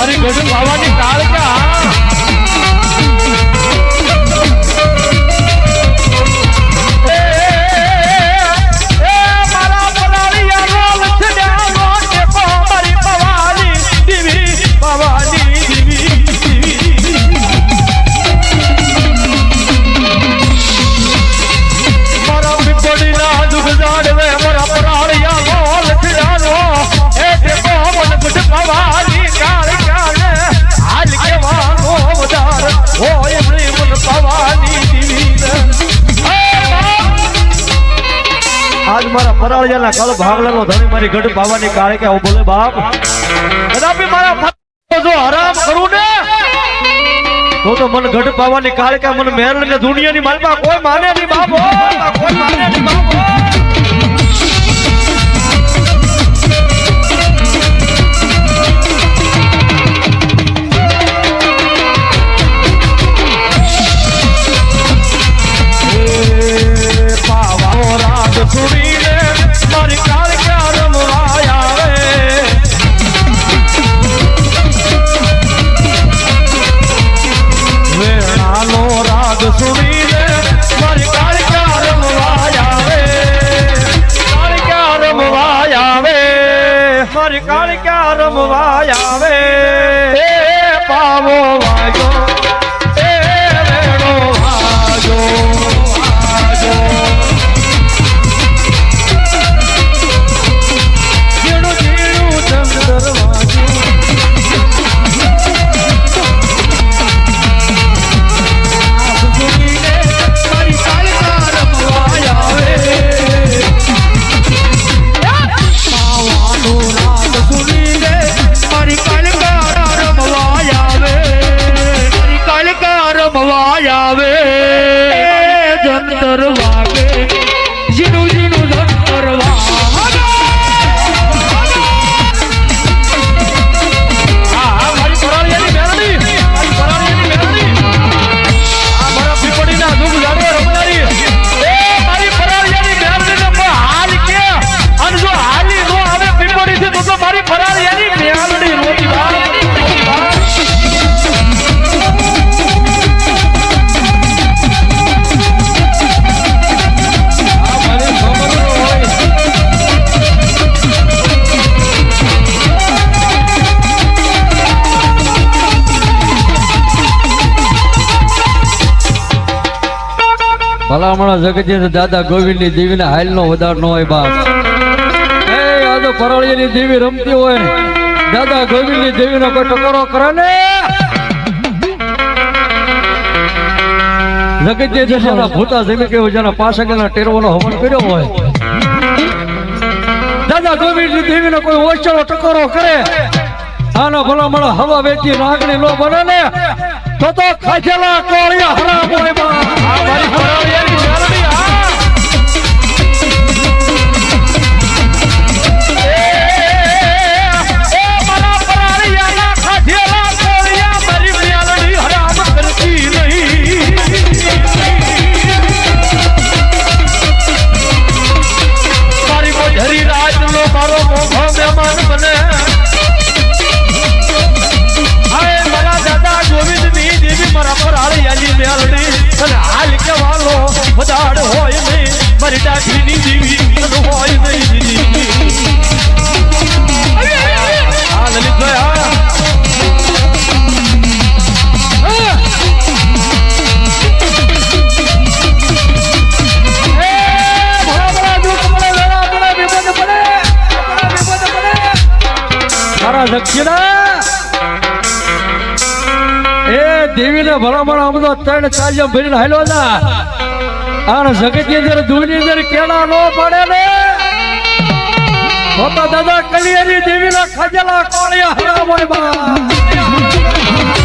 મારી ગઢ ભાવાની કાળ કે મારા પરાળિયાના કાળ ભાગલાનો ધણી મારી ગઢ પાવાની કાળે કે આવું બોલે બાપ કદાપી મારા જો હરામ કરું ને તો મન ગઢ પાવાની કાળે કે મન મહેલ ને દુનિયાની માલમાં કોઈ માને નહીં બાપ કોઈ માને નહીં બાપ ભલામણા જગત દાદા ગોવિંદ ની દેવી ના હાલ નો વધાર નો હોય બાપ આ તો પરાળિયા ની દેવી રમતી હોય દાદા ગોવિંદ ની દેવી નો કોઈ ટકોરો કરે ને જગત દેશના ભૂતા જમી કેવું જેના પાસગના ટેરવાનો હવન કર્યો હોય દાદા ગોવિંદ ની દેવી નો કોઈ ઓછો ટકોરો કરે આના ભલામણા હવા વેચી નાગણી નો બને ને તો ખાજેલા કોળિયા હરામ હોય બા મારી પરાળિયાની મેલડી મારા પરાળિયાના ખાજેલા કોળિયા મારી મેલડી હરામ કરતી નહીં મારી મોઢરી રાજનો મારો મોભો મહેમાન બને મારા પરાળિયાની મેલડી અને હાલ કેવાલો વધાડ હોય નહીં મારી ડાકરીની દેવી હોય નહીં હા લલિતભાઈ મારા દક્ષિણા દેવી ને ભલામણ આમ તો 3-4 જમ ભરીને હાલો ના આ જગત ની અંદર દુની અંદર કેળા નો પડે ને મોટા દાદા કલિયાની દેવી ના ખાજેલા કોળિયા હરામ હોય બા